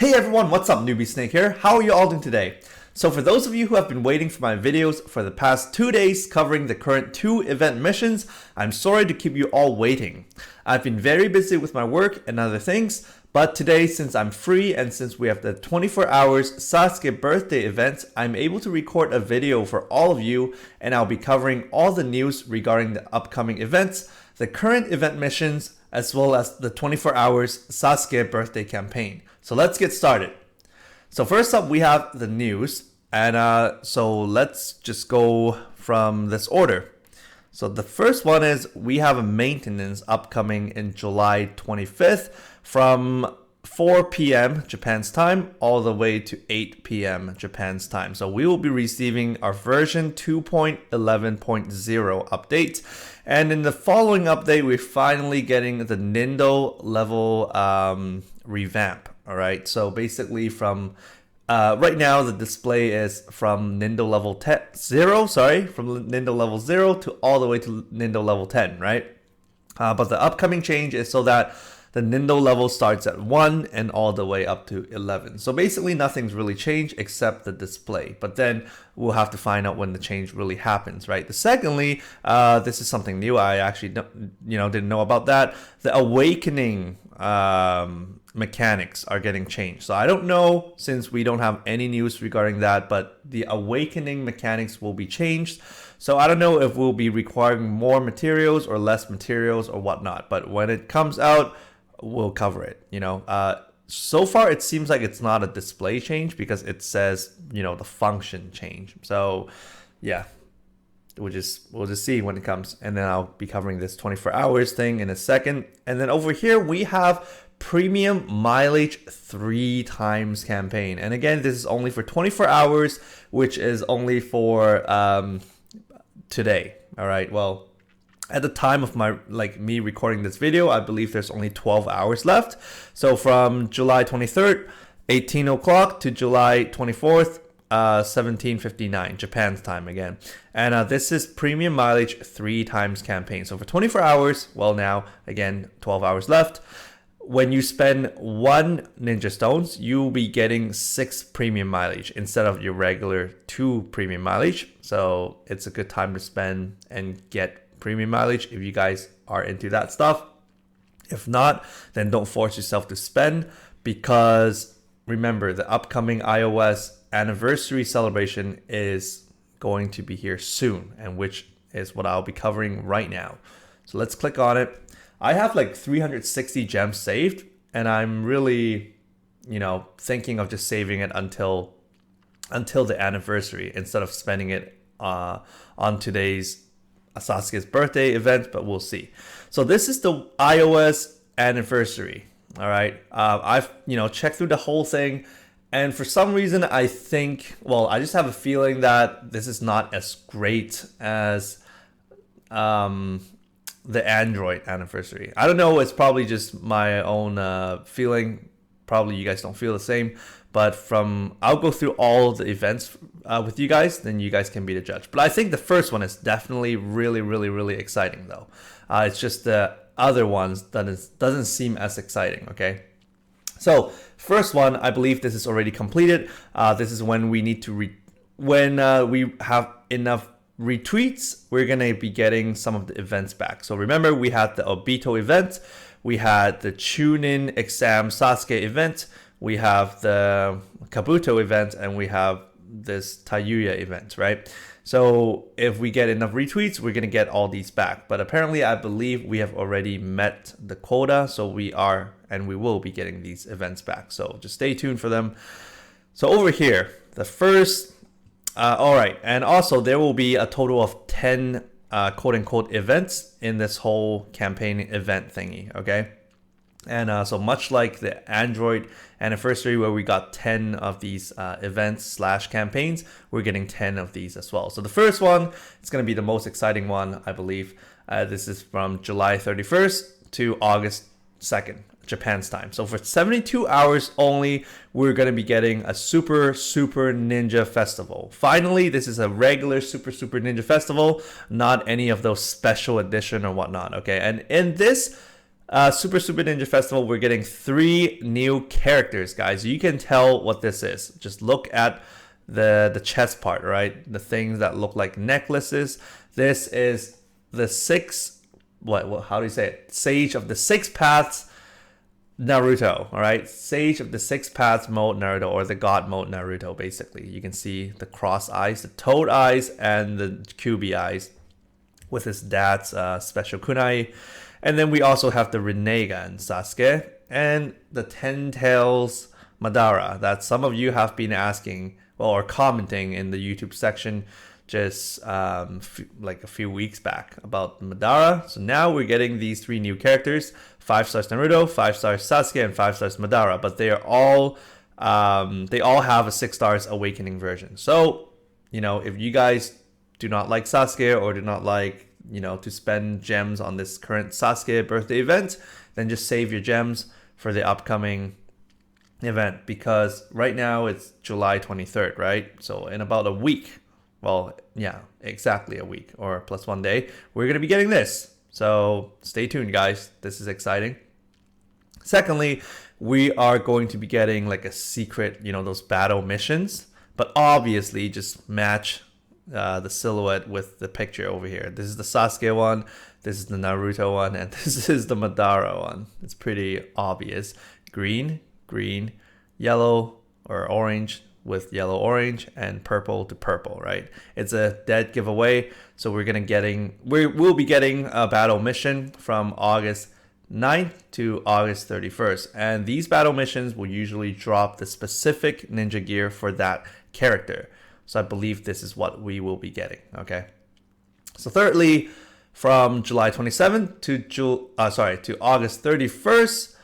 Hey everyone, what's up? Newbie Snake here. How are you all doing today? So for those of you who have been waiting for my videos for the past 2 days covering the current 2 event missions, I'm sorry to keep you all waiting. I've been very busy with my work and other things, but today, since I'm free and since we have the 24 hours Sasuke birthday event, I'm able to record a video for all of you, and I'll be covering all the news regarding the upcoming events, the current event missions, as well as the 24 hours Sasuke birthday campaign. So let's get started. So first up, we have the news, and so let's just go from this order. So the first one is we have a maintenance upcoming in July 25th from 4 p.m. Japan's time all the way to 8 p.m. Japan's time. So we will be receiving our version 2.11.0 update. And in the following update, we're finally getting the Nindo level revamp. All right, so basically from right now the display is from Nindo level 0 to all the way to Nindo level 10, right? But the upcoming change is so that the Nindo level starts at 1 and all the way up to 11. So basically nothing's really changed except the display. But then we'll have to find out when the change really happens, right? Secondly, this is something new. I actually didn't know about that. The awakening mechanics are getting changed. So I don't know, since we don't have any news regarding that, but the awakening mechanics will be changed. So I don't know if we'll be requiring more materials or less materials or whatnot. But when it comes out, we'll cover it. So far it seems like it's not a display change because it says the function change. So yeah, we'll just see when it comes, and then I'll be covering this 24 hours thing in a second. And then over here we have premium mileage 3 times campaign, and again this is only for 24 hours, which is only for today. All right, well, at the time of me recording this video, I believe there's only 12 hours left. So from July 23rd 18 o'clock to July 24th 17:59 Japan's time again. And this is premium mileage 3 times campaign. So for 24 hours, well, now again 12 hours left. When you spend 1 ninja stones, you'll be getting 6 premium mileage instead of your regular 2 premium mileage. So it's a good time to spend and get premium mileage if you guys are into that stuff. If not, then don't force yourself to spend, because remember, the upcoming iOS anniversary celebration is going to be here soon, and which is what I'll be covering right now. So let's click on it. I have like 360 gems saved, and I'm really, thinking of just saving it until the anniversary instead of spending it on today's Sasuke's birthday event, but we'll see. So this is the iOS anniversary. All right, I've checked through the whole thing, and for some reason I just have a feeling that this is not as great as the Android anniversary. I don't know, it's probably just my own feeling. Probably you guys don't feel the same, but I'll go through all the events with you guys, then you guys can be the judge. But I think the first one is definitely really, really, really exciting though. It's just the other ones that doesn't seem as exciting, okay? So first one, I believe this is already completed. This is when we need to when we have enough retweets, we're gonna be getting some of the events back. So remember, we had the Obito event, we had the Chunin exam Sasuke event, we have the Kabuto event, and we have this Tayuya event, right? So if we get enough retweets, we're gonna get all these back. But apparently I believe we have already met the quota, so we will be getting these events back. So just stay tuned for them. So over here, the first all right, and also there will be a total of 10 quote-unquote events in this whole campaign event thingy, okay? And so much like the Android anniversary where we got 10 of these events / campaigns, we're getting 10 of these as well. So the first one is going to be the most exciting one, I believe. This is from July 31st to August 2nd. Japan's time. So for 72 hours only, we're going to be getting a Super Ninja Festival. Finally, this is a regular Super Ninja Festival, not any of those special edition or whatnot, okay? And in this Super Ninja Festival, we're getting 3 new characters, guys. You can tell what this is. Just look at the chest part, right? The things that look like necklaces. This is the how do you say it? Sage of the 6 Paths Naruto, all right? Sage of the 6 Paths mode Naruto, or the God mode Naruto, basically. You can see the cross eyes, the toad eyes, and the QB eyes with his dad's special kunai. And then we also have the Rinnegan Sasuke and the Ten Tails Madara that some of you have been asking, well, or commenting in the YouTube section just like a few weeks back about Madara. So now we're getting these 3 new characters: 5 stars Naruto, 5 stars Sasuke, and 5 stars Madara. But they all have a 6 stars awakening version. So, you know, if you guys do not like Sasuke or do not like, you know, to spend gems on this current Sasuke birthday event, then just save your gems for the upcoming event, because right now it's July 23rd, right? So in about a week, well, yeah, exactly a week or plus 1 day, we're going to be getting this. So stay tuned, guys. This is exciting. Secondly, we are going to be getting like a secret, you know, those battle missions, but obviously just match the silhouette with the picture over here. This is the Sasuke one, this is the Naruto one, and this is the Madara one. It's pretty obvious. Green, yellow or orange with yellow, orange, and purple to purple, right? It's a dead giveaway, so we'll be getting a battle mission from August 9th to August 31st, and these battle missions will usually drop the specific ninja gear for that character. So I believe this is what we will be getting, okay? So thirdly, from July 27th to August 31st.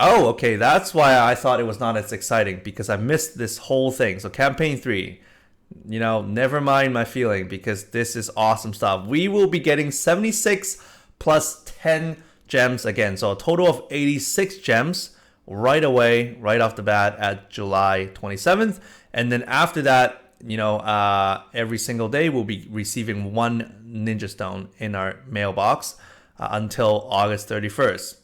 Oh, okay, that's why I thought it was not as exciting, because I missed this whole thing. So campaign 3, you know, never mind my feeling, because this is awesome stuff. We will be getting 76 plus 10 gems again. So a total of 86 gems right away, right off the bat at July 27th. And then after that, you know, every single day we'll be receiving 1 ninja stone in our mailbox until August 31st.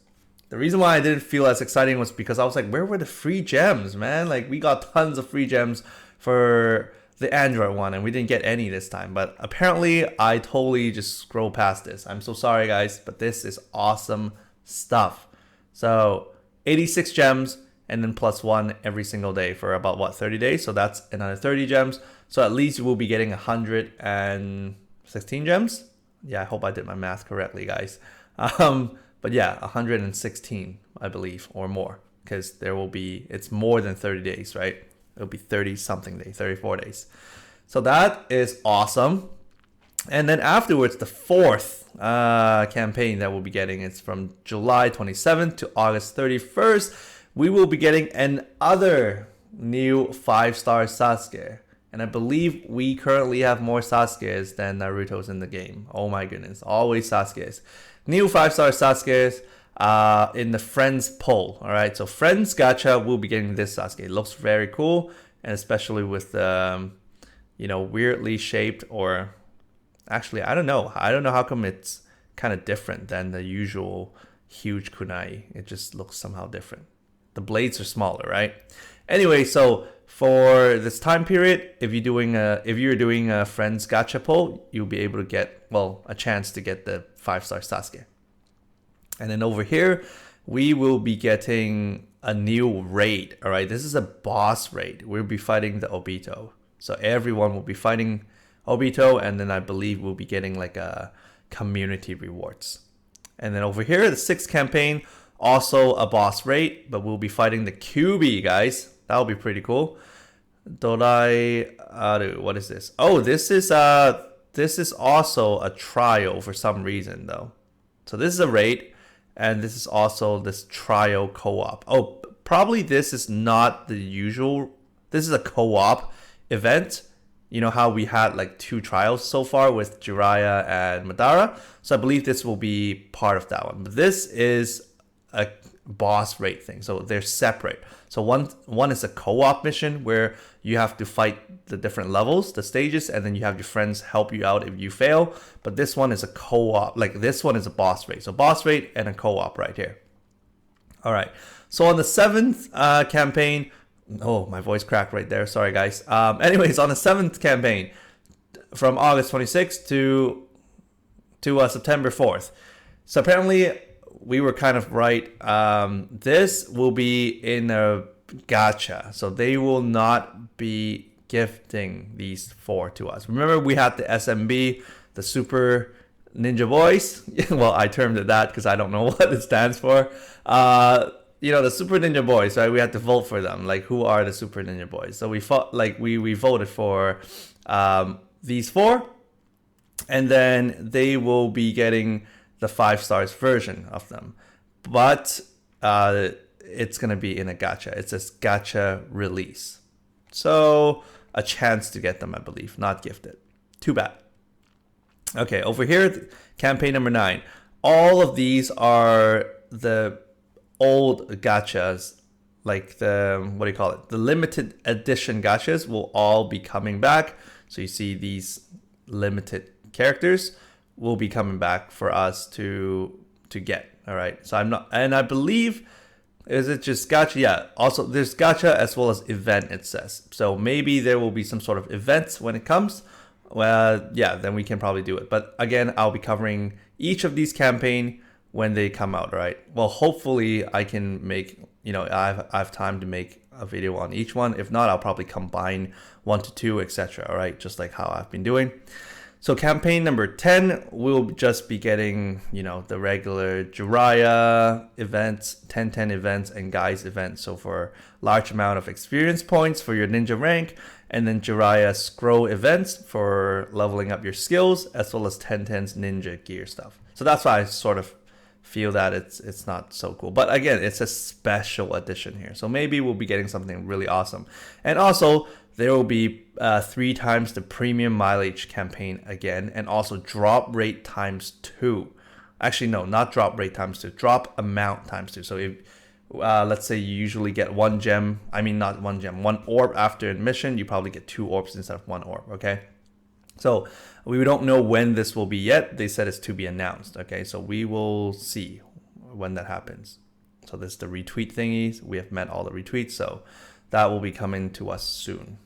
The reason why I didn't feel as exciting was because I was like, where were the free gems, man? Like, we got tons of free gems for the Android one, and we didn't get any this time. But apparently, I totally just scrolled past this. I'm so sorry, guys, but this is awesome stuff. So, 86 gems, and then plus 1 every single day for about, 30 days? So that's another 30 gems. So at least we'll be getting 116 gems. Yeah, I hope I did my math correctly, guys. But yeah, 116, I believe, or more, because it's more than 30 days, right? It'll be 30 something days, 34 days. So that is awesome. And then afterwards, the 4th campaign that we'll be getting is from July 27th to August 31st. We will be getting another new 5-star Sasuke. And I believe we currently have more Sasuke's than Naruto's in the game. Oh my goodness, always Sasuke's. New 5-star Sasuke's in the Friends poll. All right, so Friends Gacha will be getting this Sasuke. It looks very cool, and especially with the, you know, weirdly shaped, or actually, I don't know how come it's kind of different than the usual huge kunai. It just looks somehow different. The blades are smaller, right? Anyway, so for this time period, if you're doing a Friends Gacha poll, you'll be able to get, well, a chance to get the 5-star Sasuke. And then over here, we will be getting a new raid. All right, this is a boss raid. We'll be fighting the Obito. So everyone will be fighting Obito, and then I believe we'll be getting like a community rewards. And then over here, the 6th campaign, also a boss raid, but we'll be fighting the QB, guys. That'll be pretty cool. Dodai, what is this? Oh, this is also a trial for some reason, though. So this is a raid, and this is also this trial co-op. Oh, probably this is not the usual. This is a co-op event. You know how we had like 2 trials so far with Jiraiya and Madara. So I believe this will be part of that one. But this is boss raid thing. So they're separate. So one is a co-op mission where you have to fight the different levels, the stages, and then you have your friends help you out if you fail. But this one is a co-op. Like this one is a boss raid. So boss raid and a co-op right here. All right. So on the 7th campaign, oh, my voice cracked right there. Sorry, guys. Anyways, on the 7th campaign, from August 26th to September 4th. So apparently we were kind of right. This will be in a gacha. So they will not be gifting these 4 to us. Remember, we had the SMB, the Super Ninja Boys. Well, I termed it that because I don't know what it stands for. The Super Ninja Boys, right? We had to vote for them. Like, who are the Super Ninja Boys? So we fought, like, we voted for these 4, and then they will be getting the 5 stars version of them. But it's going to be in a gacha. It's a gacha release. So a chance to get them, I believe, not gifted. Too bad. Okay, over here, campaign number 9. All of these are the old gachas, like the limited edition gachas will all be coming back. So you see these limited characters will be coming back for us to get. All right. So I believe, is it just gacha? Yeah. Also, there's gacha as well as event, it says. So maybe there will be some sort of events when it comes. Well, yeah, then we can probably do it. But again, I'll be covering each of these campaign when they come out, right? Well, hopefully I can make, I have time to make a video on each one. If not, I'll probably combine 1 to 2, etc. All right, just like how I've been doing. So campaign number 10, we'll just be getting, the regular Jiraiya events, 10-10 events, and guys events. So for large amount of experience points for your ninja rank, and then Jiraiya scroll events for leveling up your skills, as well as 10-10's ninja gear stuff. So that's why I sort of feel that it's not so cool. But again, it's a special edition here. So maybe we'll be getting something really awesome. And also, there will be 3 times the premium mileage campaign again, and also drop rate times 2. Actually, no, not drop rate times 2, drop amount times 2. So if let's say you usually get 1 gem, not 1 gem, 1 orb after admission, you probably get 2 orbs instead of 1 orb, okay? So we don't know when this will be yet. They said it's to be announced, okay? So we will see when that happens. So this is the retweet thingies. We have met all the retweets, so that will be coming to us soon.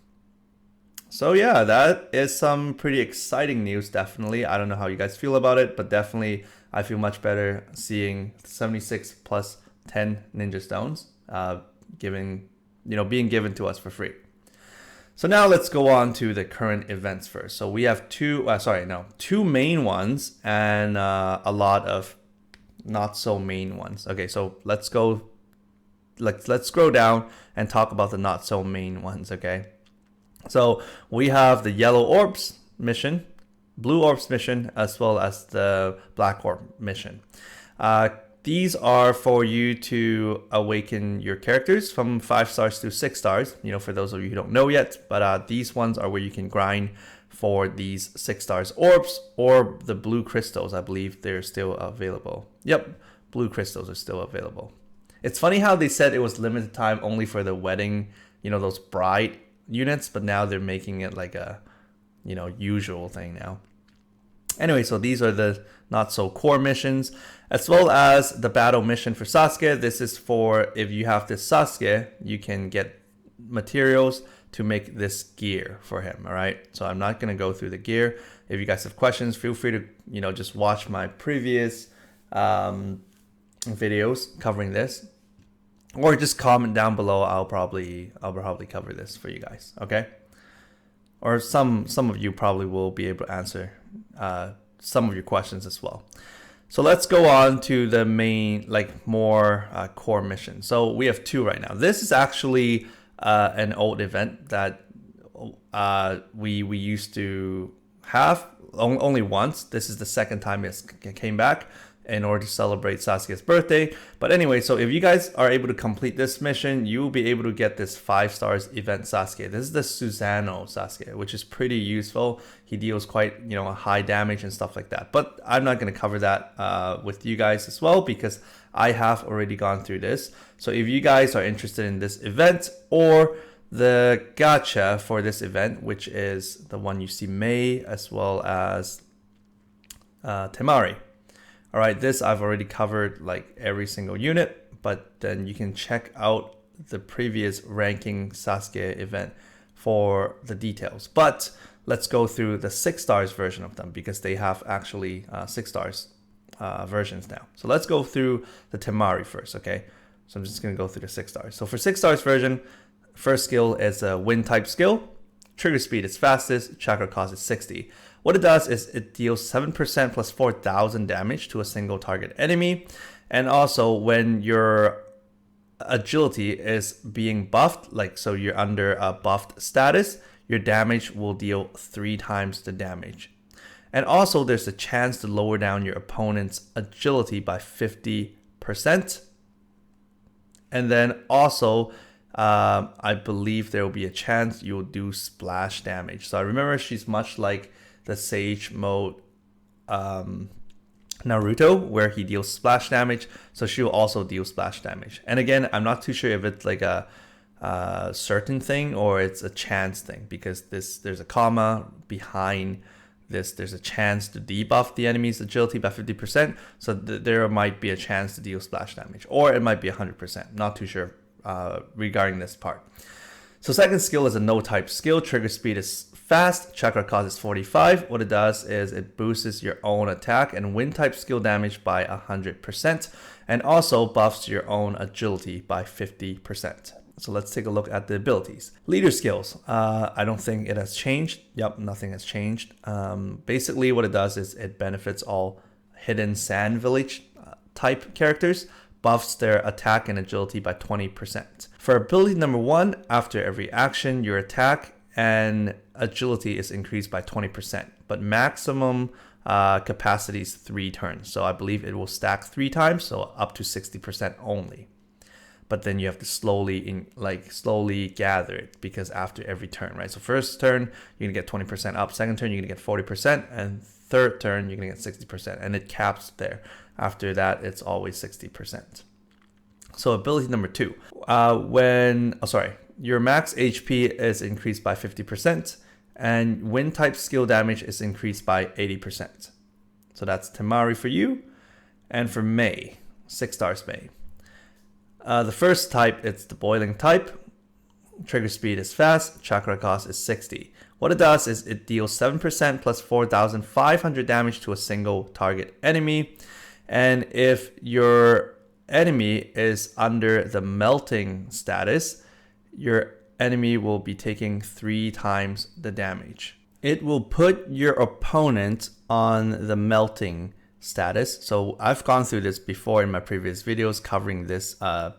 So yeah, that is some pretty exciting news, definitely. I don't know how you guys feel about it, but definitely I feel much better seeing 76 plus 10 ninja stones being given to us for free. So now let's go on to the current events first. So we have 2 main ones and a lot of not so main ones. Okay, so let's scroll down and talk about the not so main ones, okay? So we have the yellow orbs mission, blue orbs mission, as well as the black orb mission. These are for you to awaken your characters from 5 stars to 6 stars, for those of you who don't know yet. But these ones are where you can grind for these 6 stars orbs, or the blue crystals. I believe they're still available. Yep, blue crystals are still available. It's funny how they said it was limited time only for the wedding, those bride units, but now they're making it like a, usual thing now. Anyway, so these are the not so core missions, as well as the battle mission for Sasuke. This is for if you have this Sasuke, you can get materials to make this gear for him. All right. So I'm not going to go through the gear. If you guys have questions, feel free to, just watch my previous videos covering this, or just comment down below. I'll probably cover this for you guys. Okay. Or some of you probably will be able to answer some of your questions as well. So let's go on to the main, more core mission. So we have 2 right now. This is actually an old event that we used to have only once. This is the second time it came back. in order to celebrate Sasuke's birthday. But anyway, so if you guys are able to complete this mission, you will be able to get this 5 stars event Sasuke. This is the Susanoo Sasuke, which is pretty useful. He deals quite, high damage and stuff like that. But I'm not going to cover that with you guys as well, because I have already gone through this. So if you guys are interested in this event or the gacha for this event, which is the one you see Mei as well as Temari. All right, this I've already covered like every single unit, but then you can check out the previous ranking Sasuke event for the details. But let's go through the 6 stars version of them, because they have actually 6 stars versions now. So let's go through the Temari first, okay? So I'm just gonna go through the 6 stars. So for 6 stars version, first skill is a wind type skill. Trigger speed is fastest, chakra cost is 60. What it does is it deals 7% plus 4,000 damage to a single target enemy. And also when your agility is being buffed, like so you're under a buffed status, your damage will deal 3 times the damage. And also there's a chance to lower down your opponent's agility by 50%. And then also, I believe there will be a chance you'll do splash damage. So I remember she's much like the Sage mode Naruto, where he deals splash damage. So she will also deal splash damage. And again, I'm not too sure if it's like a certain thing or it's a chance thing, because there's a comma behind this. There's a chance to debuff the enemy's agility by 50%. So there might be a chance to deal splash damage, or it might be 100%. Not too sure regarding this part. So second skill is a no type skill. Trigger speed is fast, chakra cost is 45. What it does is it boosts your own attack and wind type skill damage by 100%, and also buffs your own agility by 50%. So let's take a look at the abilities. Leader skills. I don't think it has changed. Yep, nothing has changed. Basically what it does is it benefits all hidden sand village type characters, buffs their attack and agility by 20%. For ability number 1, after every action, your attack and agility is increased by 20%, but maximum capacity is 3 turns. So I believe it will stack 3 times, so up to 60% only. But then you have to slowly gather it, because after every turn, right? So first turn, you're gonna get 20% up. Second turn, you're gonna get 40%. And third turn, you're gonna get 60%. And it caps there. After that, it's always 60%. So ability number 2. Your max HP is increased by 50%. And wind type skill damage is increased by 80%. So that's Temari for you. And for Mei, 6 stars Mei. The first type, it's the boiling type. Trigger speed is fast, chakra cost is 60. What it does is it deals 7% plus 4,500 damage to a single target enemy. And if your enemy is under the melting status, your enemy will be taking 3 times the damage. It will put your opponent on the melting status. So I've gone through this before in my previous videos covering this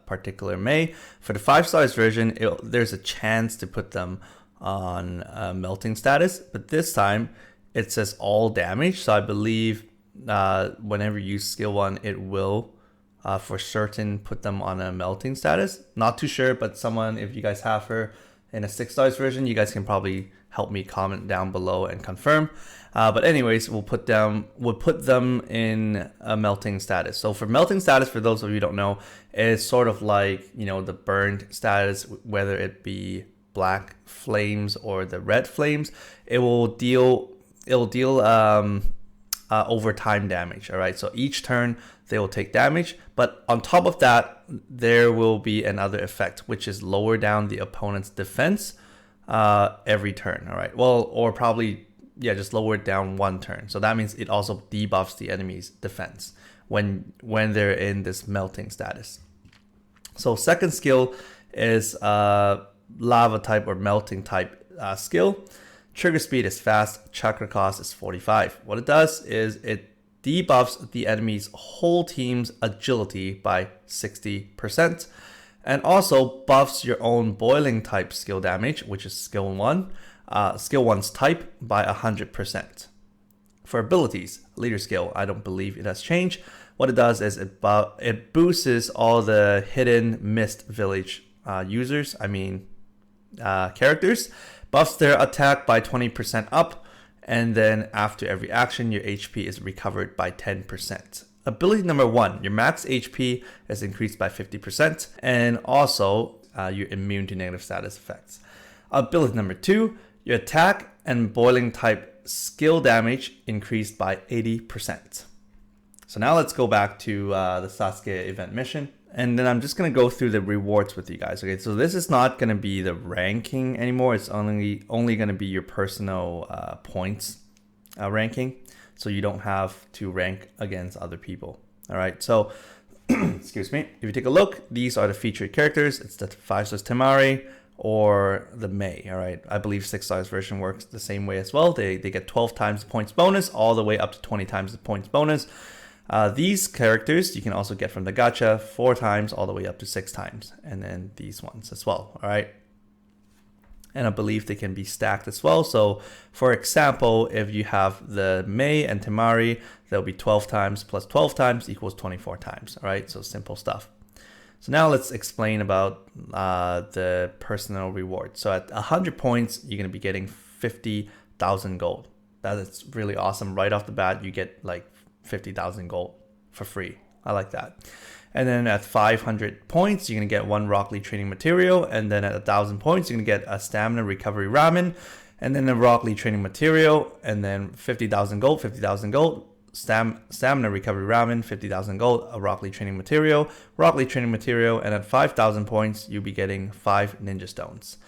particular Mei. For the 5 stars version, there's a chance to put them on melting status, but this time it says all damage. So I believe whenever you use skill 1, it will for certain put them on a melting status. Not too sure, but someone, if you guys have her in a 6 stars version, you guys can probably help me comment down below and confirm. But anyways, we'll put them in a melting status. So for melting status, for those of you who don't know, is sort of like, the burned status, whether it be black flames or the red flames. It'll deal overtime damage. All right, so each turn they will take damage, but on top of that, there will be another effect, which is lower down the opponent's defense every turn. All right, well, or probably just lower it down 1 turn. So that means it also debuffs the enemy's defense when they're in this melting status. So second skill is lava type or melting type skill. Trigger speed is fast, chakra cost is 45. What it does is it debuffs the enemy's whole team's agility by 60%, and also buffs your own boiling type skill damage, which is skill 1. Skill 1's type by 100%. For abilities, leader skill, I don't believe it has changed. What it does is it boosts all the hidden mist village characters, buffs their attack by 20% up, and then after every action, your HP is recovered by 10%. Ability number 1, your max HP is increased by 50%, and also you're immune to negative status effects. Ability number 2, your attack and boiling type skill damage increased by 80%. So now let's go back to the Sasuke event mission. And then I'm just going to go through the rewards with you guys. Okay, so this is not going to be the ranking anymore. It's only going to be your personal points ranking. So you don't have to rank against other people. All right, so excuse me. If you take a look, these are the featured characters. It's the 5-stars Temari or the Mei. All right, I believe 6-stars version works the same way as well. They get 12 times the points bonus, all the way up to 20 times the points bonus. These characters you can also get from the gacha 4 times all the way up to 6 times, and then these ones as well. All right, and I believe they can be stacked as well. So for example, if you have the Mei and Temari, they'll be 12 times plus 12 times equals 24 times. All right, so simple stuff. So now let's explain about the personal reward. So at 100 points, you're going to be getting 50,000 gold. That is really awesome. Right off the bat, you get like 50,000 gold for free. I like that. And then at 500 points, you're going to get 1 Rock Lee training material. And then at 1,000 points, you're going to get a stamina recovery ramen. And then a Rock Lee training material. And then 50,000 gold, 50,000 gold. Stamina recovery ramen, 50,000 gold. A Rock Lee training material. Rock Lee training material. And at 5,000 points, you'll be getting 5 ninja stones.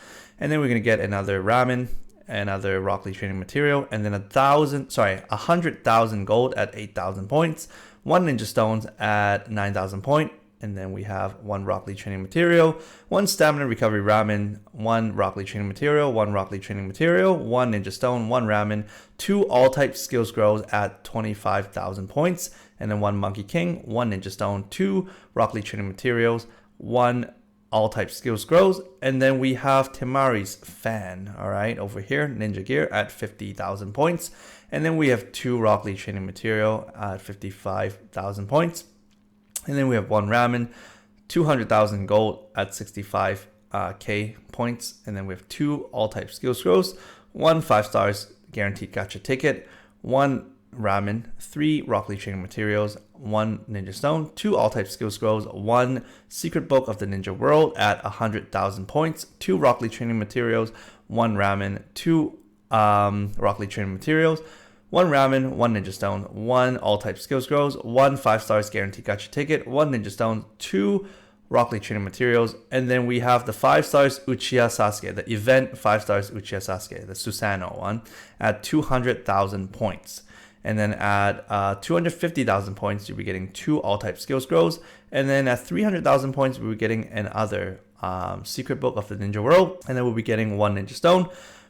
And then we're going to get another ramen, another Rock Lee training material, and then 100,000 gold at 8,000 points, 1 ninja stones at 9,000 point, and then we have 1 Rock Lee training material, 1 stamina recovery ramen, 1 Rock Lee training material, 1 Rock Lee training material, 1 ninja stone, 1 ramen, 2 all type skill scrolls at 25,000 points, and then 1 Monkey King, 1 ninja stone, 2 Rock Lee training materials, 1 all type skill scrolls, and then we have Temari's fan, all right, over here, ninja gear at 50,000 points, and then we have 2 Rock Lee training material at 55,000 points, and then we have 1 ramen, 200,000 gold at 65k points, and then we have 2 all type skill scrolls, 1 5-stars guaranteed gacha ticket, 1 ramen, 3 Rock Lee training materials, 1 ninja stone, 2 all type skill scrolls, 1 secret book of the ninja world at 100,000 points, 2 Rock Lee training materials, 1 ramen, 2 Rock Lee training materials, 1 ramen, 1 ninja stone, 1 all type skill scrolls, 1 5-stars guaranteed gacha ticket, 1 ninja stone, 2 Rock Lee training materials, and then we have the 5-stars Uchiha Sasuke, the event 5-stars Uchiha Sasuke, the Susanoo one, at 200,000 points. And then at 250,000 points, you'll be getting 2 all-type skill scrolls. And then at 300,000 points, we'll be getting another secret book of the ninja world. And then we'll be getting 1 ninja stone,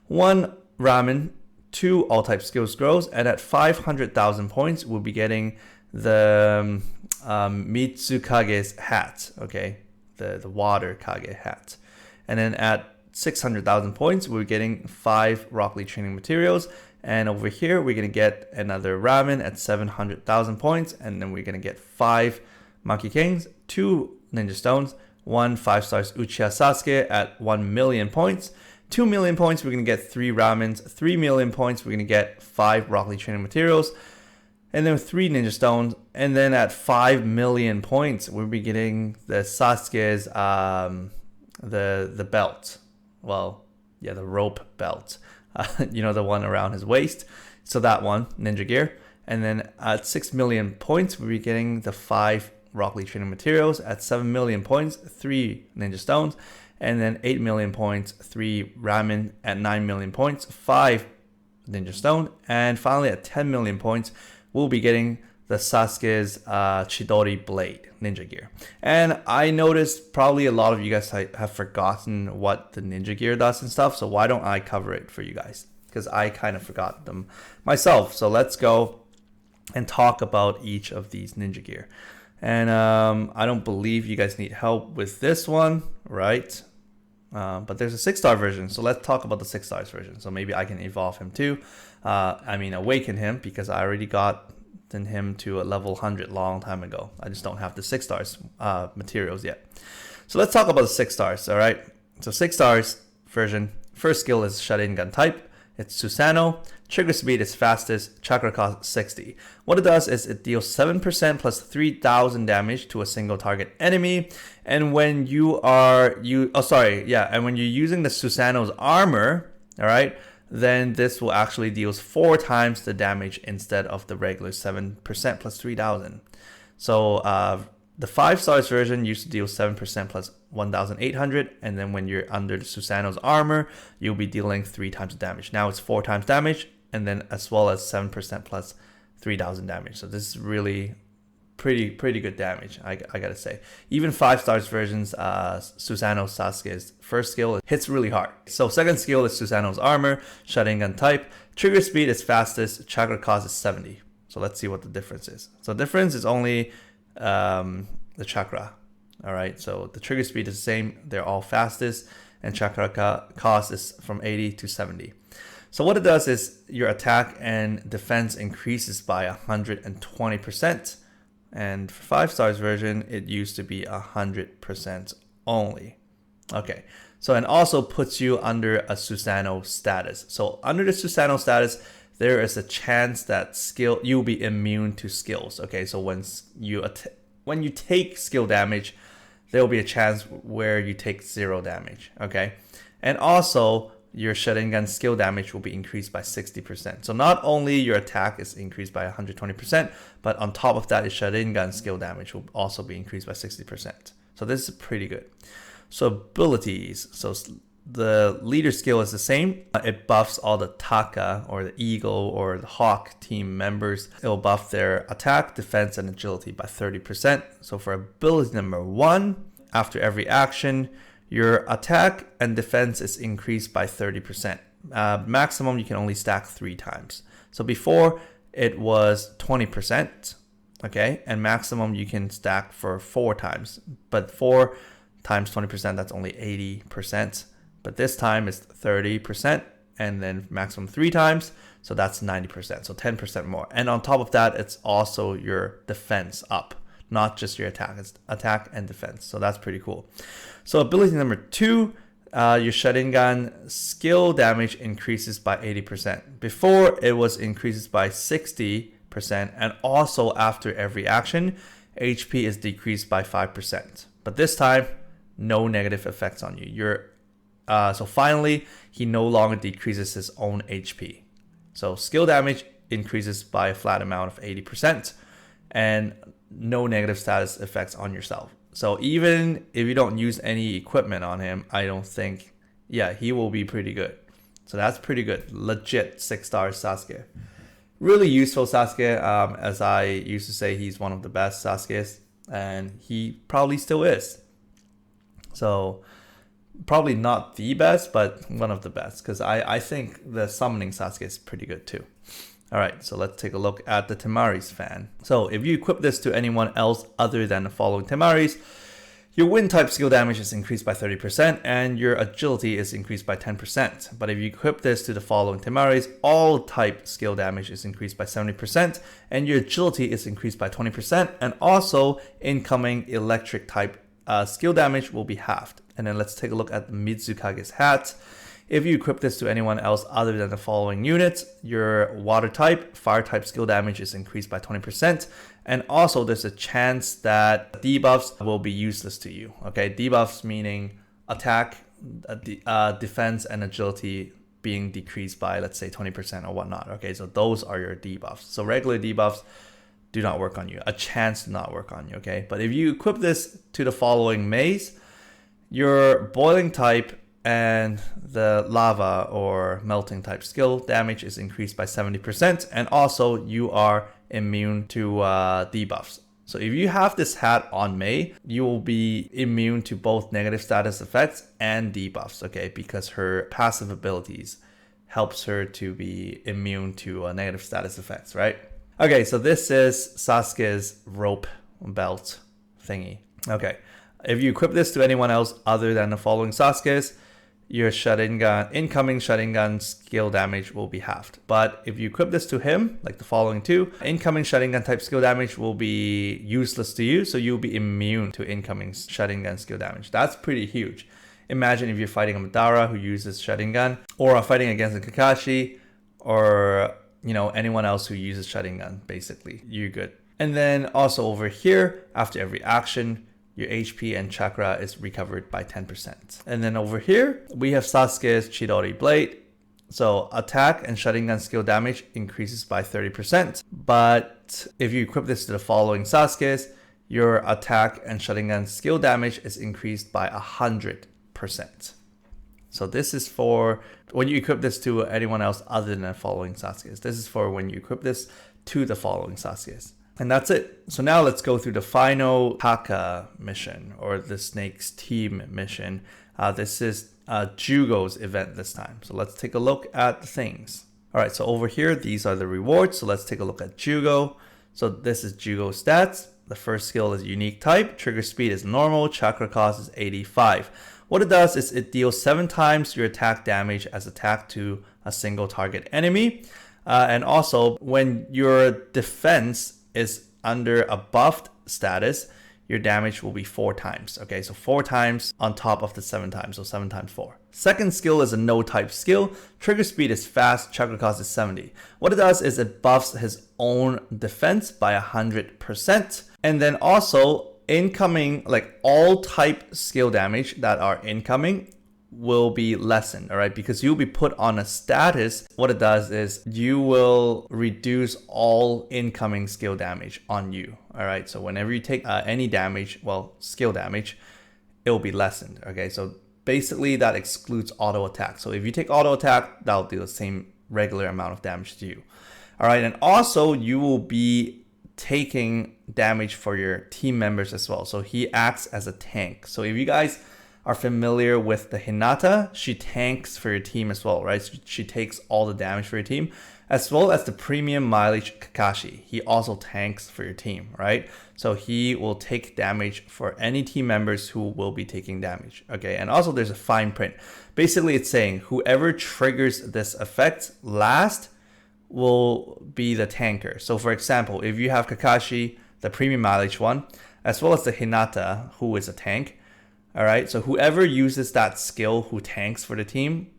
1 ramen, 2 all-type skill scrolls. And at 500,000 points, we'll be getting the Mitsukage's hat, okay? The water Kage hat. And then at 600,000 points, we're getting 5 Rock Lee training materials. And over here, we're going to get another ramen at 700,000 points. And then we're going to get 5 Monkey Kings, 2 ninja stones, 1 5-stars Uchiha Sasuke at 1 million points. 2 million points, we're going to get 3 ramens. 3 million points, we're going to get 5 Rock Lee training materials. And then 3 ninja stones. And then at 5 million points, we'll be getting the Sasuke's, the belt. Well, yeah, the rope belt. The one around his waist. So that one, ninja gear. And then at 6 million points, we'll be getting the 5 Rock Lee training materials. At 7 million points, 3 ninja stones. And then 8 million points, 3 ramen. At 9 million points, 5 ninja stone. And finally, at 10 million points, we'll be getting the Sasuke's Chidori blade, ninja gear. And I noticed probably a lot of you guys have forgotten what the ninja gear does and stuff. So why don't I cover it for you guys? Because I kind of forgot them myself. So let's go and talk about each of these ninja gear. And I don't believe you guys need help with this one, right? But there's a 6-star version, so let's talk about the 6 stars version. So maybe I can evolve him too. Awaken him, because I already got him to a level 100 long time ago. I just don't have the 6 stars materials yet. So let's talk about the 6 stars, all right? So 6 stars version, first skill is Sharingan type. It's Susanoo. Trigger speed is fastest. Chakra cost 60. What it does is it deals 7% plus 3,000 damage to a single target enemy. And when you're using the Susanoo's armor, all right, then this will actually deals 4 times the damage instead of the regular 7% plus 3,000. So the 5 stars version used to deal 7% plus 1,800, and then when you're under the Susanoo's armor, you'll be dealing 3 times the damage. Now it's 4 times damage, and then as well as 7% plus 3,000 damage. So this is really pretty good damage, I gotta say. Even 5 stars versions, Susanoo Sasuke's first skill hits really hard. So second skill is Susanoo's armor, Sharingan type. Trigger speed is fastest, chakra cost is 70. So let's see what the difference is. So the difference is only the chakra. All right, so the trigger speed is the same, they're all fastest, and chakra cost is from 80 to 70. So what it does is your attack and defense increases by 120%, and for 5 stars version, it used to be 100% only. Okay, so and also puts you under a Susanoo status. So under the Susanoo status, there is a chance that you'll be immune to skills. Okay, so when you take skill damage, there will be a chance where you take 0 damage. Okay, and also your Sharingan skill damage will be increased by 60%. So not only your attack is increased by 120%, but on top of that, your Sharingan skill damage will also be increased by 60%. So this is pretty good. So abilities. So the leader skill is the same. It buffs all the Taka or the Eagle or the Hawk team members. It will buff their attack, defense, and agility by 30%. So for ability number 1, after every action, your attack and defense is increased by 30%. Maximum, you can only stack 3 times. So before, it was 20%, okay? And maximum, you can stack for 4 times. But 4 times 20%, that's only 80%. But this time it's 30%, and then maximum 3 times, so that's 90%, so 10% more. And on top of that, it's also your defense up, not just your attack. It's attack and defense, so that's pretty cool. So ability number 2, your Sharingan skill damage increases by 80%. Before, it was increases by 60%, and also after every action, HP is decreased by 5%. But this time, no negative effects on you. So finally, he no longer decreases his own HP. So skill damage increases by a flat amount of 80%, and no negative status effects on yourself. So even if you don't use any equipment on him, I don't think, he will be pretty good. So that's pretty good. Legit 6-star Sasuke. Really useful Sasuke. As I used to say, he's one of the best Sasukes, and he probably still is. So probably not the best, but one of the best, because I think the summoning Sasuke is pretty good too. All right, so let's take a look at the Temari's fan. So if you equip this to anyone else other than the following Temari's, your wind type skill damage is increased by 30% and your agility is increased by 10%. But if you equip this to the following Temari's, all type skill damage is increased by 70% and your agility is increased by 20%, and also incoming electric type skill damage will be halved. And then let's take a look at Mitsukage's hat. If you equip this to anyone else other than the following units, your water type, fire type skill damage is increased by 20%. And also there's a chance that debuffs will be useless to you. Okay, debuffs meaning attack, defense, and agility being decreased by, let's say, 20% or whatnot. Okay, so those are your debuffs. So regular debuffs do not work on you. A chance to not work on you, okay? But if you equip this to the following maze, your boiling type and the lava or melting type skill damage is increased by 70%, and also you are immune to debuffs. So if you have this hat on Mei, you will be immune to both negative status effects and debuffs, okay? Because her passive abilities helps her to be immune to negative status effects, right? Okay, so this is Sasuke's rope belt thingy. Okay. If you equip this to anyone else other than the following Sasuke's, your incoming Sharingan skill damage will be halved. But if you equip this to him, like the following two, incoming Sharingan type skill damage will be useless to you, so you'll be immune to incoming Sharingan skill damage. That's pretty huge. Imagine if you're fighting a Madara who uses Sharingan, or are fighting against a Kakashi, or anyone else who uses Sharingan, basically. You're good. And then also over here, after every action, your HP and chakra is recovered by 10%. And then over here, we have Sasuke's Chidori Blade. So attack and Sharingan skill damage increases by 30%. But if you equip this to the following Sasuke's, your attack and Sharingan skill damage is increased by 100%. So this is for when you equip this to anyone else other than the following Sasuke's. This is for when you equip this to the following Sasuke's. And that's it. So now let's go through the final Taka mission, or the Snake's team mission. This is Jugo's event this time. So let's take a look at the things. All right, so over here, these are the rewards. So let's take a look at Jugo. So this is Jugo's stats. The first skill is unique type. Trigger speed is normal. Chakra cost is 85. What it does is it deals 7 times your attack damage as attack to a single target enemy. And also, when your defense is under a buffed status, your damage will be 4 times. Okay, so 4 times on top of the 7 times, so 7 times 4. Second skill is a no type skill. Trigger speed is fast, chakra cost is 70. What it does is it buffs his own defense by 100%. And then also incoming, like all type skill damage that are incoming will be lessened, all right, because you'll be put on a status. What it does is you will reduce all incoming skill damage on you, all right. So whenever you take any damage, well, skill damage, it will be lessened. Okay, so basically that excludes auto attack. So if you take auto attack, that'll do the same regular amount of damage to you, all right. And also you will be taking damage for your team members as well. So he acts as a tank. So if you guys are familiar with the Hinata, she tanks for your team as well, right? So she takes all the damage for your team, as well as the premium mileage Kakashi. He also tanks for your team, right? So he will take damage for any team members who will be taking damage, okay? And also there's a fine print. Basically it's saying whoever triggers this effect last will be the tanker. So for example, if you have Kakashi, the premium mileage one, as well as the Hinata, who is a tank, all right, so whoever uses that skill who tanks for the team,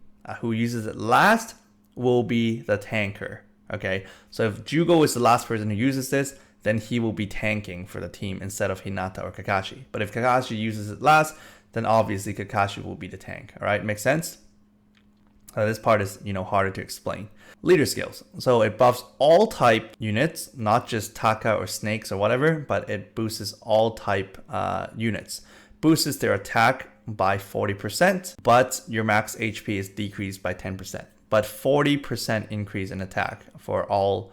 who uses it last, will be the tanker, okay? So if Jugo is the last person who uses this, then he will be tanking for the team instead of Hinata or Kakashi. But if Kakashi uses it last, then obviously Kakashi will be the tank, all right? Makes sense? This part is, harder to explain. Leader skills. So it buffs all type units, not just Taka or snakes or whatever, but it boosts all type units. Boosts their attack by 40%, but your max HP is decreased by 10%. But 40% increase in attack for all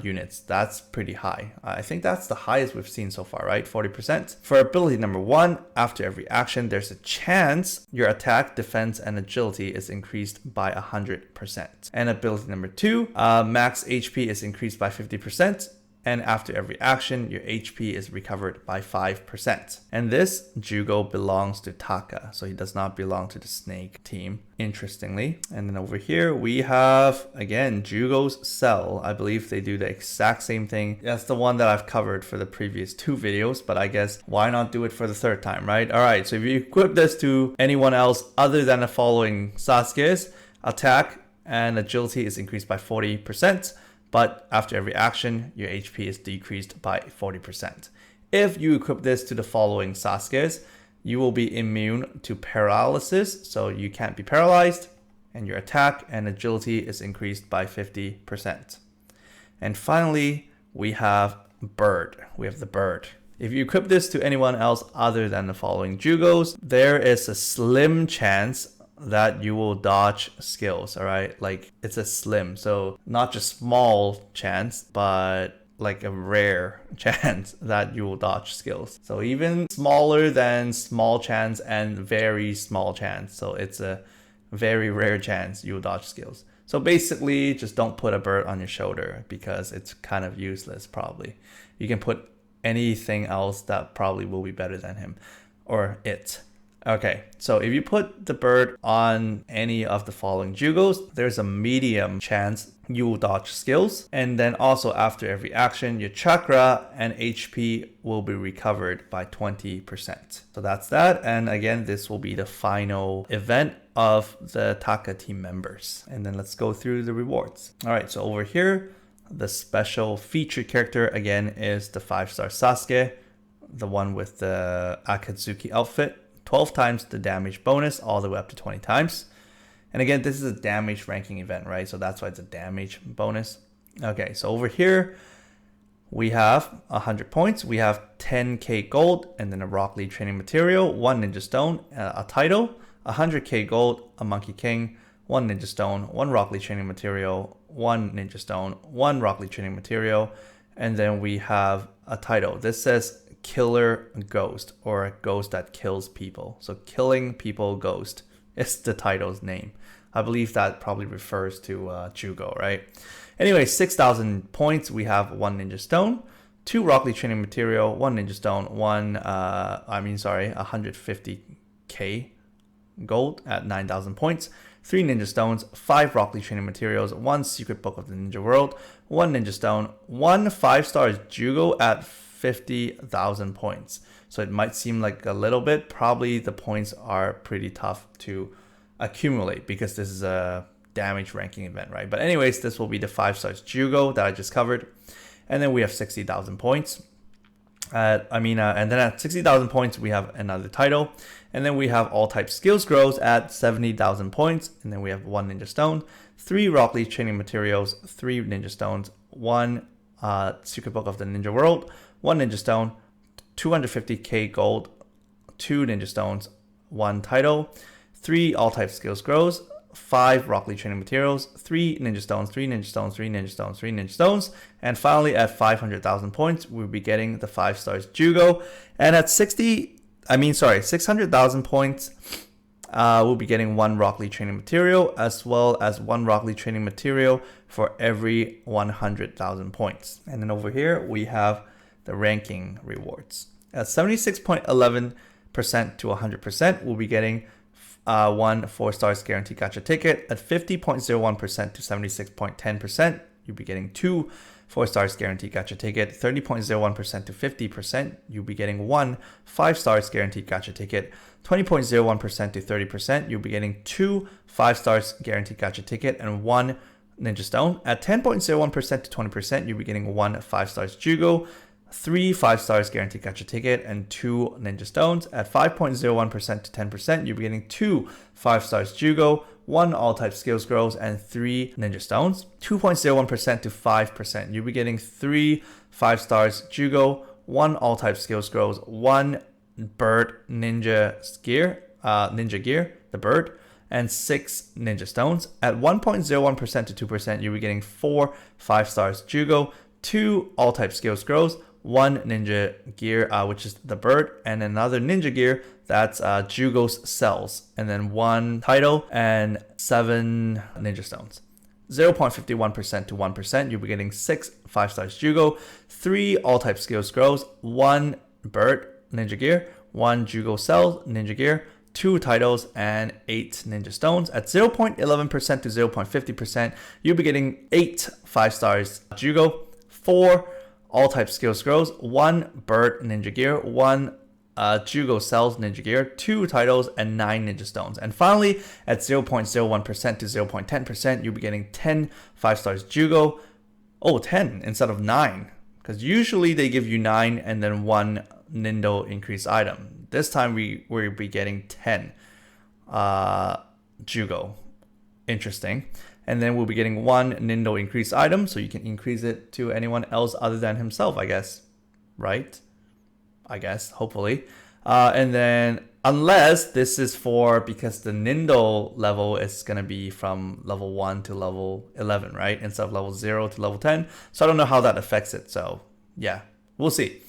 units. That's pretty high. I think that's the highest we've seen so far, right? 40%. For ability number 1, after every action, there's a chance your attack, defense, and agility is increased by 100%. And ability number 2, max HP is increased by 50%. And after every action, your HP is recovered by 5%. And this Jugo belongs to Taka, so he does not belong to the Snake team, interestingly. And then over here, we have, again, Jugo's Cell. I believe they do the exact same thing. That's the one that I've covered for the previous 2 videos, but I guess why not do it for the 3rd time, right? All right, so if you equip this to anyone else other than the following Sasuke's, attack and agility is increased by 40%. But after every action, your HP is decreased by 40%. If you equip this to the following Sasuke's, you will be immune to paralysis, so you can't be paralyzed, and your attack and agility is increased by 50%. And finally, we have Bird. We have the Bird. If you equip this to anyone else other than the following Jugos, there is a slim chance that you will dodge skills, all right? Like, it's a slim, so not just small chance, but like a rare chance that you will dodge skills. So even smaller than small chance and very small chance. So it's a very rare chance you will dodge skills. So basically, just don't put a bird on your shoulder because it's kind of useless probably. You can put anything else that probably will be better than him. or it. Okay, so if you put the bird on any of the following Jugos, there's a medium chance you will dodge skills. And then also after every action, your chakra and HP will be recovered by 20%. So that's that. And again, this will be the final event of the Taka team members. And then let's go through the rewards. All right, so over here, the special featured character again is the 5-star Sasuke, the one with the Akatsuki outfit. 12 times the damage bonus, all the way up to 20 times. And again, this is a damage ranking event, right? So that's why it's a damage bonus. Okay, so over here, we have 100 points. We have 10k gold, and then a Rock Lee training material, 1 ninja stone, a title, 100k gold, a Monkey King, 1 ninja stone, 1 Rock Lee training material, 1 ninja stone, 1 Rock Lee training material, and then we have a title. This says Killer Ghost, or a ghost that kills people. So Killing People Ghost is the title's name. I believe that probably refers to Jugo, right? Anyway, 6,000 points. We have 1 ninja stone, 2 Rock Lee training material, 1 ninja stone, 150k gold at 9,000 points, 3 ninja stones, 5 Rock Lee training materials, 1 secret book of the ninja world, 1 ninja stone, 1 5-star Jugo at 50,000 points. So it might seem like a little bit. Probably the points are pretty tough to accumulate because this is a damage ranking event, right? But anyways, this will be the 5-star Jugo that I just covered. And then we have 60,000 points. And then at 60,000 points, we have another title. And then we have all type skills grows at 70,000 points. And then we have 1 ninja stone, 3 Rock Lee training materials, 3 ninja stones, 1 secret book of the ninja world, 1 ninja stone, 250k gold, 2 ninja stones, 1 title, 3 all type skills grows, 5 Rock Lee training materials, 3 ninja stones, 3 ninja stones, 3 ninja stones, 3 ninja stones, and finally at 500,000 points, we'll be getting the 5-star Jugo. And at 600,000 points, we'll be getting 1 Rock Lee training material, as well as 1 Rock Lee training material for every 100,000 points. And then over here, we have the ranking rewards. At 76.11% to 100%, we'll be getting 1 4-stars guaranteed gacha ticket. At 50.01% to 76.10%, you'll be getting 2 4-stars guaranteed gacha ticket. 30.01% to 50%, you'll be getting 1 5-stars guaranteed gacha ticket. 20.01% to 30%, you'll be getting 2 5-stars guaranteed gacha ticket and 1 ninja stone. At 10.01% to 20%, you'll be getting 1 5-stars Jugo, 3 5-stars guaranteed gacha ticket, and 2 ninja stones. At 5.01% to 10%, you'll be getting 2 5-stars Jugo, 1 all-type skills grows, and 3 ninja stones. 2.01% to 5%, you'll be getting 3 5-stars Jugo, 1 all-type skills grows, 1 bird ninja gear, the bird, and 6 ninja stones. At 1.01% to 2%, you'll be getting 4 5-stars Jugo, 2 all-type skills grows, 1 ninja gear, which is the bird, and another ninja gear that's Jugo's cells, and then 1 title and 7 ninja stones. 0.51% to 1%, you'll be getting 6 5-stars Jugo, 3 all-type skills grows, 1 bird ninja gear, 1 Jugo cell ninja gear, 2 titles, and 8 ninja stones. At 0.11% to 0.50%, you'll be getting 8 5-stars Jugo, 4 all-type skills grows, 1 bird ninja gear, 1 Jugo cells ninja gear, 2 titles, and 9 ninja stones. And finally, at 0.01% to 0.10%, you'll be getting 10 5-stars Jugo. Oh, 10 instead of 9. Because usually they give you 9 and then 1 Nindo increased item. This time we'll be getting 10 Jugo. Interesting. And then we'll be getting 1 Nindo increased item, so you can increase it to anyone else other than himself, I guess. Right? I guess, hopefully. And then, unless this is because the Nindo level is going to be from level 1 to level 11, right? Instead of level 0 to level 10. So I don't know how that affects it. So, yeah, we'll see.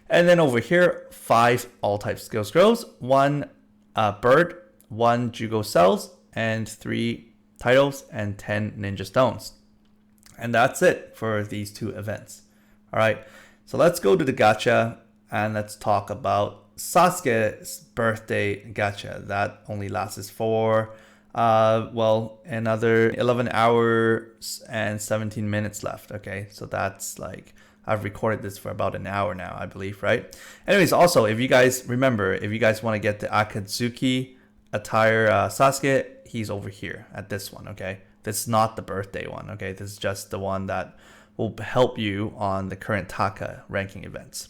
And then over here, 5 all-type skills grows, 1 bird, 1 Jugo cells, and 3 titles, and 10 ninja stones. And that's it for these 2 events. All right, so let's go to the gacha and let's talk about Sasuke's birthday gacha, that only lasts for well, another 11 hours and 17 minutes left. Okay, so that's like, I've recorded this for about an hour now, I believe, right? Anyways, also, if you guys remember, if you guys want to get the Akatsuki attire Sasuke, he's over here at this one. Okay, this is not the birthday one. Okay, this is just the one that will help you on the current Taka ranking events.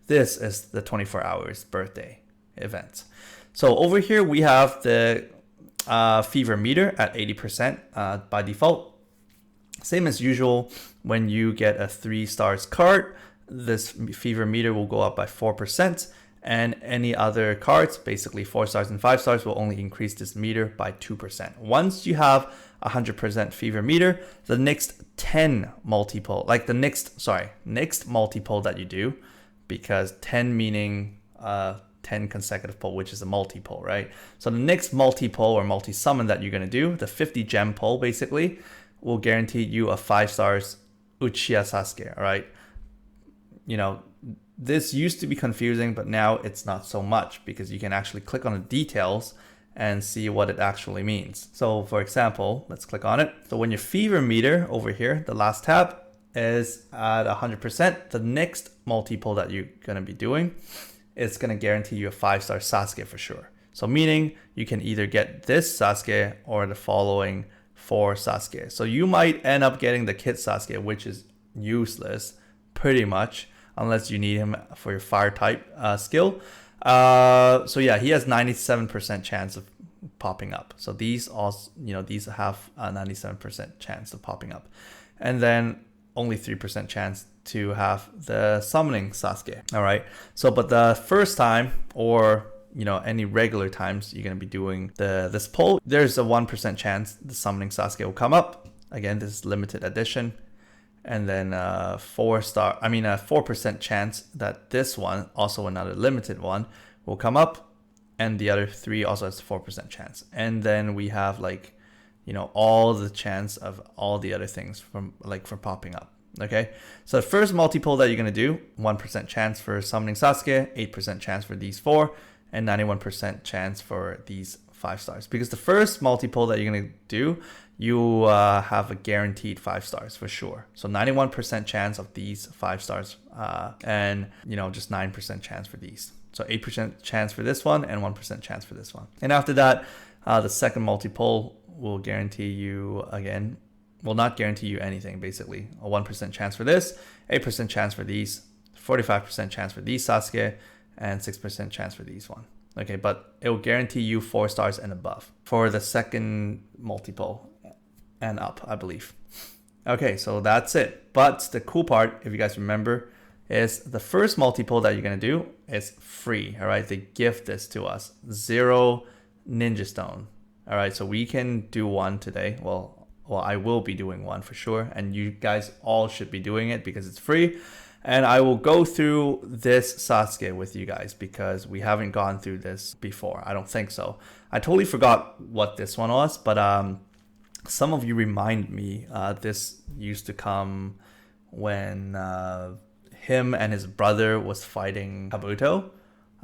This is the 24 hours birthday event. So over here we have the fever meter at 80% by default. Same as usual, when you get a 3 stars card, this fever meter will go up by 4%, and any other cards, basically 4 stars and 5 stars, will only increase this meter by 2%. Once you have 100% fever meter, the next 10 multiple, like the next multiple that you do, because 10 meaning 10 consecutive pull, which is a multi-pull, right? So the next multi-pull or multi-summon that you're going to do, the 50 gem pull basically, will guarantee you a 5 stars Uchiha Sasuke, all right? You know, this used to be confusing, but now it's not so much because you can actually click on the details and see what it actually means. So for example, let's click on it. So when your fever meter over here, the last tab, is at 100%, the next multi-pull that you're going to be doing, it's going to guarantee you a 5-star Sasuke for sure. So meaning you can either get this Sasuke or the following 4 Sasuke. So you might end up getting the Kid Sasuke, which is useless pretty much, unless you need him for your fire type skill. So yeah, he has 97% chance of popping up. So these also, you know, these have a 97% chance of popping up. And then only 3% chance to have the summoning Sasuke. All right. So, but the first time, or you know, any regular times you're going to be doing this poll, there's a 1% chance the summoning Sasuke will come up. Again, this is limited edition. And then a 4% chance that this one, also another limited one, will come up, and the other 3 also has a 4% chance. And then we have like, you know, all the chance of all the other things from for popping up. Okay, so the first multi-pull that you're going to do, 1% chance for summoning Sasuke, 8% chance for these 4, and 91% chance for these 5 stars. Because the first multi-pull that you're going to do, you have a guaranteed 5 stars for sure. So 91% chance of these 5 stars, and you know, just 9% chance for these. So 8% chance for this one and 1% chance for this one. And after that, the second multi-pull will guarantee you, again, will not guarantee you anything, basically. A 1% chance for this, 8% chance for these, 45% chance for these Sasuke, and 6% chance for these one. Okay, but it will guarantee you 4 stars and above for the second multiple and up, I believe. Okay, so that's it. But the cool part, if you guys remember, is the first multiple that you're going to do is free. All right, they gift this to us, 0 ninja stone. All right, so we can do one today. Well, I will be doing one for sure, and you guys all should be doing it because it's free. And I will go through this Sasuke with you guys because we haven't gone through this before. I don't think so. I totally forgot what this one was, but some of you remind me this used to come when him and his brother was fighting Kabuto.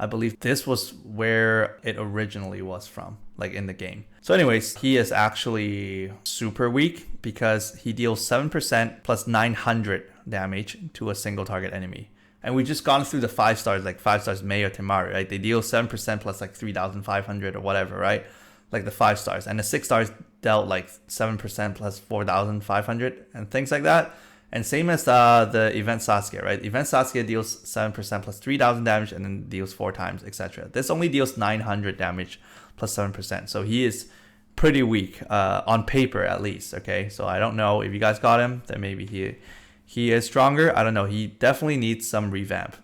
I believe this was where it originally was from, like in the game. So anyways, he is actually super weak because he deals 7% plus 900 damage to a single target enemy. And we just gone through the 5 stars, like 5 stars Mei or Temari, right? They deal 7% plus like 3,500 or whatever, right? Like the 5 stars. And the 6 stars dealt like 7% plus 4,500 and things like that. And same as the event Sasuke, right? Event Sasuke deals 7% plus 3,000 damage and then deals 4 times, etc. This only deals 900 damage plus 7%. So he is pretty weak on paper at least, okay? So I don't know if you guys got him, then maybe he is stronger. I don't know. He definitely needs some revamp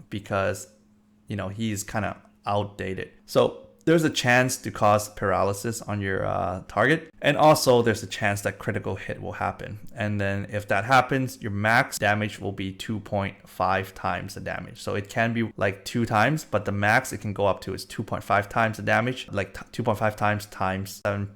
because, you know, he's kind of outdated. So there's a chance to cause paralysis on your target. And also there's a chance that critical hit will happen. And then if that happens, your max damage will be 2.5 times the damage. So it can be like 2 times, but the max it can go up to is 2.5 times the damage, like 2.5 times 7%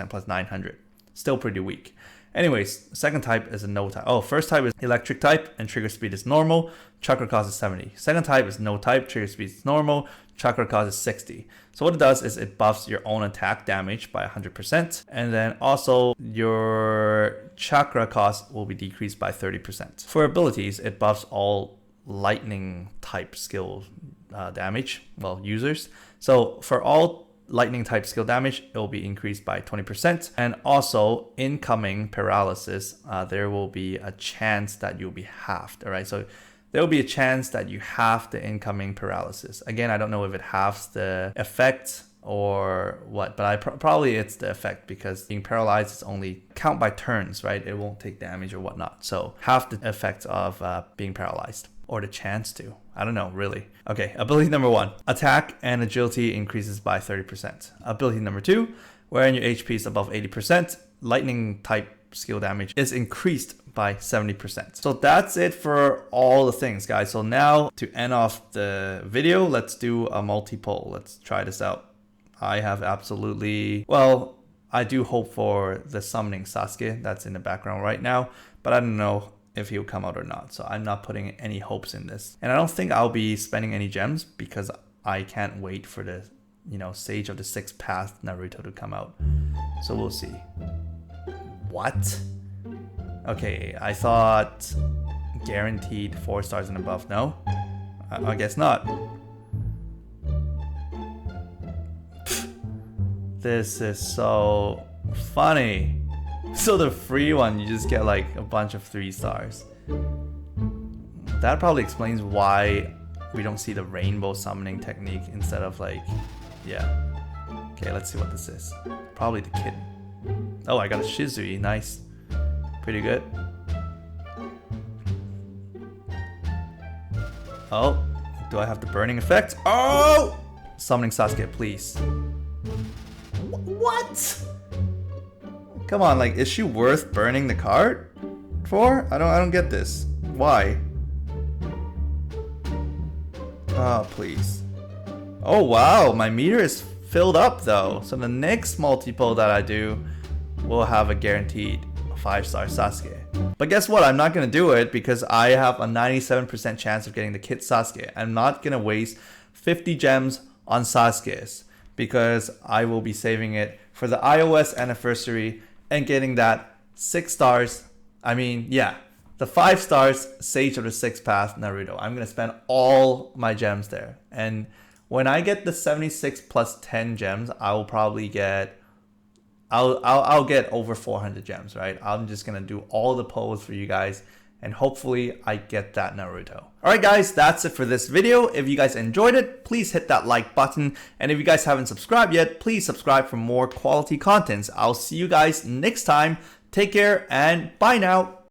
plus 900. Still pretty weak. Anyways, second type is a no type. Oh, first type is electric type and trigger speed is normal. Chakra cost is 70. Second type is no type, trigger speed is normal. chakra cost is 60. So what it does is it buffs your own attack damage by 100%. And then also your chakra cost will be decreased by 30%. For abilities, it buffs all lightning type skill damage, well, users. So for all lightning type skill damage, it will be increased by 20%. And also incoming paralysis, there will be a chance that you'll be halved. All right, so there will be a chance that you halve the incoming paralysis. Again, I don't know if it halves the effect or what, but probably it's the effect, because being paralyzed is only count by turns, right? It won't take damage or whatnot. So half the effect of being paralyzed, or the chance to. I don't know, really. Okay, ability number 1. Attack and agility increases by 30%. Ability number 2, wherein your HP is above 80%, lightning type skill damage is increased by 70%. So that's it for all the things, guys. So now to end off the video, let's do a multi-poll. Let's try this out. I have absolutely, well, I do hope for the summoning Sasuke that's in the background right now, but I don't know if he'll come out or not. So I'm not putting any hopes in this. And I don't think I'll be spending any gems because I can't wait for the, Sage of the Sixth Path Naruto to come out. So we'll see. What? Okay, I thought guaranteed 4 stars and above. No? I guess not. This is so funny. So the free one, you just get like a bunch of 3 stars. That probably explains why we don't see the rainbow summoning technique instead of like, yeah. Okay, let's see what this is. Probably the kitten. Oh, I got a Shizui. Nice. Pretty good. Oh, do I have the burning effect? Oh! Summoning Sasuke, please. What? Come on, like, is she worth burning the card for? I don't get this. Why? Oh, please. Oh, wow, my meter is filled up though. So the next multiple that I do will have a guaranteed 5-star Sasuke. But guess what? I'm not going to do it because I have a 97% chance of getting the kid Sasuke. I'm not going to waste 50 gems on Sasuke's because I will be saving it for the iOS anniversary and getting that 6 stars. I mean, yeah, the 5 stars Sage of the Sixth Path Naruto. I'm going to spend all my gems there. And when I get the 76 plus 10 gems, I will probably get I'll get over 400 gems, right? I'm just gonna do all the polls for you guys and hopefully I get that Naruto. Alright guys, that's it for this video. If you guys enjoyed it, please hit that like button. And if you guys haven't subscribed yet, please subscribe for more quality contents. I'll see you guys next time. Take care and bye now.